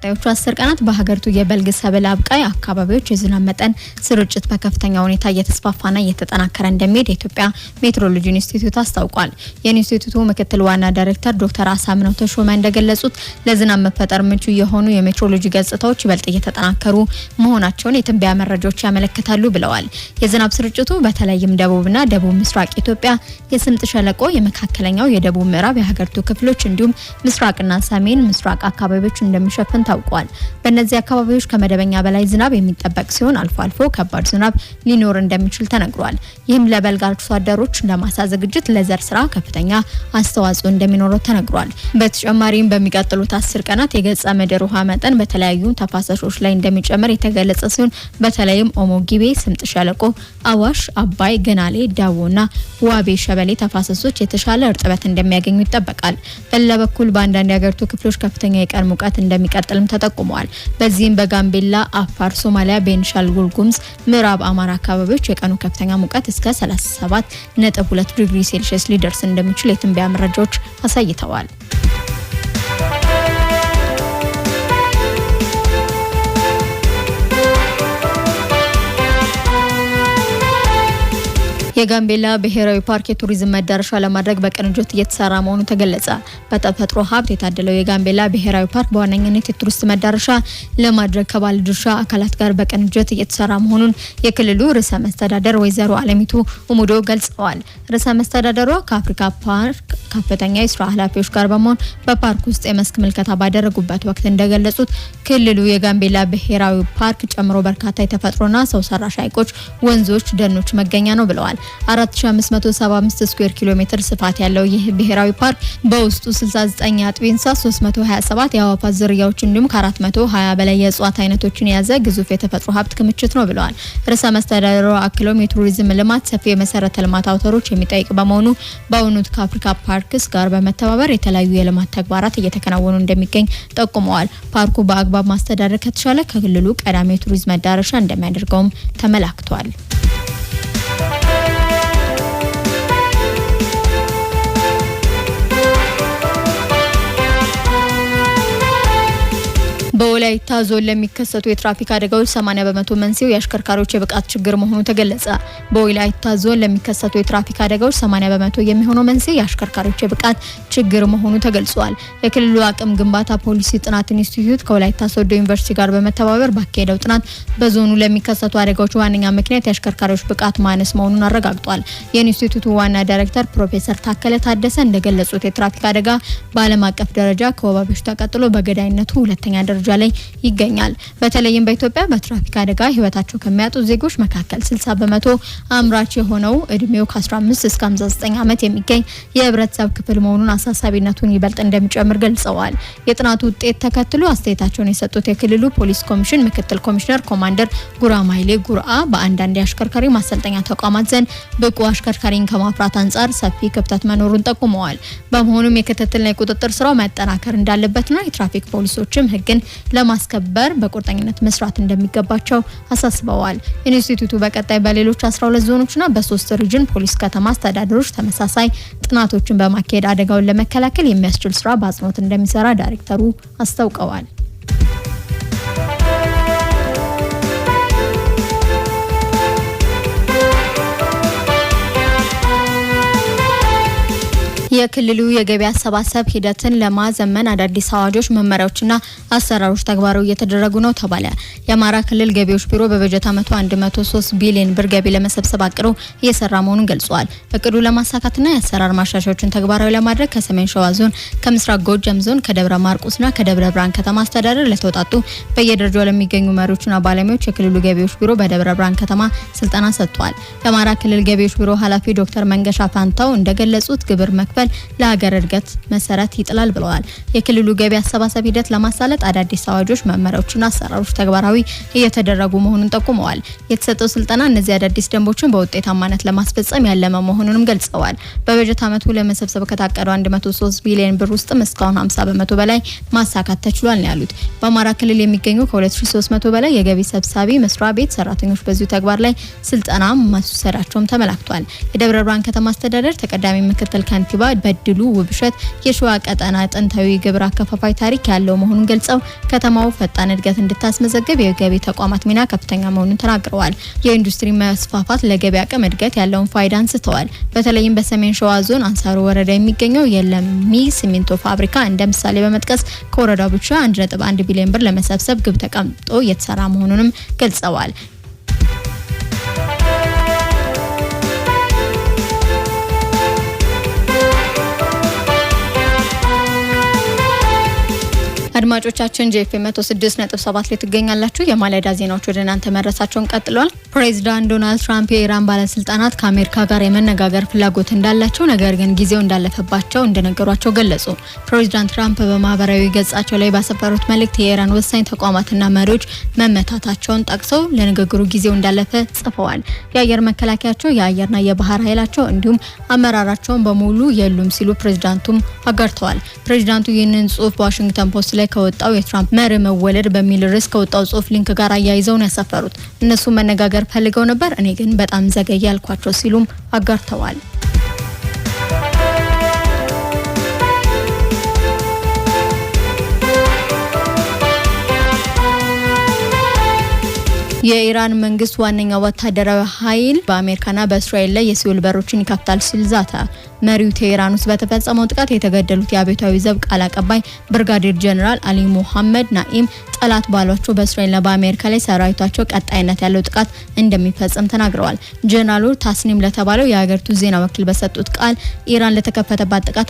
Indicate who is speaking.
Speaker 1: በቀጣዮቹ 10 ቀናት በሀገሪቱ የበልግ ሰብል አብቃይ አካባቢዎች የዝናብ መጠን ስርጭት በከፍተኛ ሁኔታ እየተስፋፋና እየተጠናከረ እንደሚሄድ የኢትዮጵያ ሜትሮሎጂ ኢንስቲትዩት አስታውቋል። የኢንስቲትዩቱ ምክትል ዋና ዳይሬክተር ዶክተር አሳምነው ተሾመ እንደገለጹት ለዝናብ መፈጠር ምቹ የሆኑ የሜትሮሎጂ ገጽታዎች ይበልጥ እየተጠናከሩ መሆናቸውን የትንበያ መረጃዎች ያመለክታሉ ብለዋል። የዝናብ ስርጭቱ በተለይም ደቡብና ደቡብ ምስራቅ ኢትዮጵያ፣ የስምጥ ሸለቆ፣ የመካከለኛው የደቡብ ምዕራብ የሀገሪቱ ክፍሎች እንዲሁም ምስራቅና ሰሜን ምስራቅ አካባቢዎች እንደሚሸፍን ታውቋል። በእነዚህ አካባቢዎች ከመደበኛ በላይ ዝናብ የሚጠበቅ ሲሆን አልፎ አልፎ ከባድ ዝናብ ሊኖር እንደሚችል ተነግሯል። ይህም ለበልግ አርሶ አደሮች ለማሳ ዝግጅት ለዘር ስራ ከፍተኛ አስተዋጽኦ እንደሚኖረው ተነግሯል። በተጨማሪም በሚቀጥሉት 10 ቀናት የገጸ ምድር ውሃ መጠን በተለያዩ ተፋሰሶች ላይ እንደሚጨምር የተገለጸ ሲሆን በተለይም ኦሞ፣ ጊቤ፣ ስምጥ ሸለቆ፣ አዋሽ፣ አባይ፣ ገናሌ፣ ዳቦና ዋቤ ሸበሌ ተፋሰሶች የተሻለ እርጥበት እንደሚያገኙ ይጠበቃል። በሌላ በኩል በአንዳንድ የሀገሪቱ ክፍሎች ከፍተኛ የቀን ሙቀት እንደሚቀጥልም ተጠቁመዋል። በዚህም በጋምቤላ፣ አፋር፣ ሶማሊያ፣ ቤንሻንጉል ጉሙዝ፣ ምዕራብ አማራ አካባቢዎች የቀኑ ከፍተኛ ሙቀት እስከ 37.2 ዲግሪ ሴልሺየስ ሊደርስ እንደሚችል የትንበያ መረጃዎች አሳይተዋል። የጋምቤላ ብሔራዊ ፓርክ የቱሪዝም መዳረሻ ለማድረግ በቅንጅት እየተሰራ መሆኑ ተገለጸ። በተፈጥሮ ሀብት የታደለው የጋምቤላ ብሔራዊ ፓርክ በዋነኝነት የቱሪስት መዳረሻ ለማድረግ ከባለድርሻ አካላት ጋር በቅንጅት እየተሰራ መሆኑን የክልሉ ርዕሰ መስተዳደር ወይዘሮ አለሚቱ ኡሙዶ ገልጸዋል። ርዕሰ መስተዳደሯ ከአፍሪካ ፓርክ ከፍተኛ የስራ ኃላፊዎች ጋር በመሆን በፓርክ ውስጥ የመስክ ምልከታ ባደረጉበት ወቅት እንደገለጹት ክልሉ የጋምቤላ ብሔራዊ ፓርክ ጨምሮ በርካታ የተፈጥሮና ሰው ሰራሽ ሐይቆች፣ ወንዞች፣ ደኖች መገኛ ነው ብለዋል። 4575 ስኩዌር ኪሎ ሜትር ስፋት ያለው ይህ ብሔራዊ ፓርክ በውስጡ 69 የአጥቢ እንስሳት፣ 327 የአዕዋፋት ዝርያዎች እንዲሁም ከ420 በላይ የእጽዋት አይነቶችን የያዘ ግዙፍ የተፈጥሮ ሀብት ክምችት ነው ብለዋል። ርዕሰ መስተዳድሩ አክለውም የቱሪዝም ልማት ሰፊ የመሰረተ ልማት አውታሮች የሚጠይቅ በመሆኑ በአሁኑ ወቅት ከአፍሪካ ፓርክስ ጋር በመተባበር የተለያዩ የልማት ተግባራት እየተከናወኑ እንደሚገኝ ጠቁመዋል። ፓርኩ በአግባብ ማስተዳደር ከተቻለ ከክልሉ ቀዳሚ የቱሪዝም መዳረሻ እንደሚያደርገውም ተመላክቷል። በወላይታ ዞን ለሚከሰቱ የትራፊክ አደጋዎች 80% መንስኤው የአሽከርካሪዎች የብቃት ችግር መሆኑ ተገለጸ። በወላይታ ዞን ለሚከሰቱ የትራፊክ አደጋዎች 80% የሚሆነው መንስኤ የአሽከርካሪዎች የብቃት ችግር መሆኑ ተገልጿል። የክልሉ አቅም ግንባታ ፖሊሲ ጥናት ኢንስቲትዩት ከወላይታ ሶዶ ዩኒቨርሲቲ ጋር በመተባበር ባካሄደው ጥናት በዞኑ ለሚከሰቱ አደጋዎች ዋነኛ ምክንያት የአሽከርካሪዎች ብቃት ማነስ መሆኑን አረጋግጧል። የኢንስቲትዩቱ ዋና ዳይሬክተር ፕሮፌሰር ታከለ ታደሰ እንደገለጹት የትራፊክ አደጋ በዓለም አቀፍ ደረጃ ከወባ በሽታ ቀጥሎ በገዳይነቱ ሁለተኛ ደረጃ ላይ ይገኛል። በተለይም በኢትዮጵያ በትራፊክ አደጋ ህይወታቸው ከሚያጡ ዜጎች መካከል 60% አምራች የሆነው እድሜው ከ15 እስከ 59 ዓመት የሚገኝ የህብረተሰብ ክፍል መሆኑን አሳሳቢነቱን ይበልጥ እንደሚጨምር ገልጸዋል። የጥናቱ ውጤት ተከትሎ አስተያየታቸውን የሰጡት የክልሉ ፖሊስ ኮሚሽን ምክትል ኮሚሽነር ኮማንደር ጉራማይሌ ጉርአ በአንዳንድ የአሽከርካሪ ማሰልጠኛ ተቋማት ዘንድ ብቁ አሽከርካሪን ከማፍራት አንጻር ሰፊ ክፍተት መኖሩን ጠቁመዋል። በመሆኑም የክትትልና የቁጥጥር ስራው መጠናከር እንዳለበትና የትራፊክ ፖሊሶችም ህግን ለማስከበር በቁርጠኝነት መስራት እንደሚገባቸው አሳስበዋል። ኢንስቲትዩቱ በቀጣይ በሌሎች 12 ዞኖችና በ3 ሪጅን ፖሊስ ከተማ አስተዳደሮች ተመሳሳይ ጥናቶችን በማካሄድ አደጋውን ለመከላከል የሚያስችል ስራ በአጽንኦት እንደሚሰራ ዳይሬክተሩ አስታውቀዋል። የክልሉ የገቢ አሰባሰብ ሂደትን ለማዘመን አዳዲስ አዋጆች፣ መመሪያዎችና አሰራሮች ተግባራዊ እየተደረጉ ነው ተባለ። የአማራ ክልል ገቢዎች ቢሮ በበጀት ዓመቱ 103 ቢሊዮን ብር ገቢ ለመሰብሰብ አቅዶ እየሰራ መሆኑን ገልጿል። እቅዱ ለማሳካትና የአሰራር ማሻሻያዎችን ተግባራዊ ለማድረግ ከሰሜን ሸዋ ዞን፣ ከምስራቅ ጎጃም ዞን፣ ከደብረ ማርቆስና ከደብረ ብርሃን ከተማ አስተዳደር ለተውጣጡ በየደረጃው ለሚገኙ መሪዎችና ባለሙያዎች የክልሉ ገቢዎች ቢሮ በደብረ ብርሃን ከተማ ስልጠና ሰጥቷል። የአማራ ክልል ገቢዎች ቢሮ ኃላፊ ዶክተር መንገሻ ፋንታው እንደገለጹት ግብር መክፈል ለሀገር እድገት መሰረት ይጥላል ብለዋል። የክልሉ ገቢ አሰባሰብ ሂደት ለማሳለጥ አዳዲስ አዋጆች፣ መመሪያዎችና አሰራሮች ተግባራዊ እየተደረጉ መሆኑን ጠቁመዋል። የተሰጠው ስልጠና እነዚህ አዳዲስ ደንቦችን በውጤታማነት ለማስፈጸም ያለመ መሆኑንም ገልጸዋል። በበጀት ዓመቱ ለመሰብሰብ ከታቀደው 103 ቢሊዮን ብር ውስጥም እስካሁን 50% በላይ ማሳካት ተችሏል ነው ያሉት። በአማራ ክልል የሚገኙ ከ2300 በላይ የገቢ ሰብሳቢ መስሪያ ቤት ሰራተኞች በዚሁ ተግባር ላይ ስልጠና መውሰዳቸውም ተመላክቷል። የደብረ ብርሃን ከተማ አስተዳደር ተቀዳሚ ምክትል ከንቲባ በድሉ ውብሸት የሸዋ ቀጠና ጥንታዊ ግብር አከፋፋይ ታሪክ ያለው መሆኑን ገልጸው ከተማው ፈጣን እድገት እንድታስመዘግብ የገቢ ተቋማት ሚና ከፍተኛ መሆኑን ተናግረዋል። የኢንዱስትሪ መስፋፋት ለገቢ አቅም እድገት ያለውን ፋይዳ አንስተዋል። በተለይም በሰሜን ሸዋ ዞን አንሳሮ ወረዳ የሚገኘው የለሚ ሲሚንቶ ፋብሪካ እንደ ምሳሌ በመጥቀስ ከወረዳው ብቻ 1.1 ቢሊዮን ብር ለመሰብሰብ ግብ ተቀምጦ እየተሰራ መሆኑንም ገልጸዋል። አድማጮቻችን ጄኤፍኤም 106.7 ላይ ትገኛላችሁ። የማለዳ ዜናዎች ወደ እናንተ መረሳቸውን ቀጥሏል። ፕሬዝዳንት ዶናልድ ትራምፕ የኢራን ባለስልጣናት ከአሜሪካ ጋር የመነጋገር ፍላጎት እንዳላቸው ነገር ግን ጊዜው እንዳለፈባቸው እንደነገሯቸው ገለጹ። ፕሬዝዳንት ትራምፕ በማህበራዊ ገጻቸው ላይ ባሰፈሩት መልእክት የኢራን ወሳኝ ተቋማትና መሪዎች መመታታቸውን ጠቅሰው ለንግግሩ ጊዜው እንዳለፈ ጽፈዋል። የአየር መከላከያቸው፣ የአየርና የባህር ኃይላቸው እንዲሁም አመራራቸውን በሙሉ የሉም ሲሉ ፕሬዝዳንቱም አጋርተዋል። ፕሬዝዳንቱ ይህንን ጽሑፍ በዋሽንግተን ፖስት ላይ ከወጣው የትራምፕ መሪ መወለድ በሚል ርዕስ ከወጣው ጽሑፍ ሊንክ ጋር አያይዘው ነው ያሰፈሩት። እነሱ መነጋገር ፈልገው ነበር፣ እኔ ግን በጣም ዘገየ ያልኳቸው ሲሉም አጋርተዋል። የኢራን መንግስት ዋነኛ ወታደራዊ ኃይል በአሜሪካና በእስራኤል ላይ የሲኦል በሮችን ይከፍታል ሲል ዛተ። መሪው ቴህራን ውስጥ በተፈጸመው ጥቃት የተገደሉት የአብዮታዊ ዘብ ቃል አቀባይ ብርጋዴር ጀነራል አሊ ሙሐመድ ናኢም ጠላት ባሏቸው በእስራኤልና በአሜሪካ ላይ ሰራዊታቸው ቀጣይነት ያለው ጥቃት እንደሚፈጽም ተናግረዋል። ጀነራሉ ታስኒም ለተባለው የሀገሪቱ ዜና ወኪል በሰጡት ቃል ኢራን ለተከፈተባት ጥቃት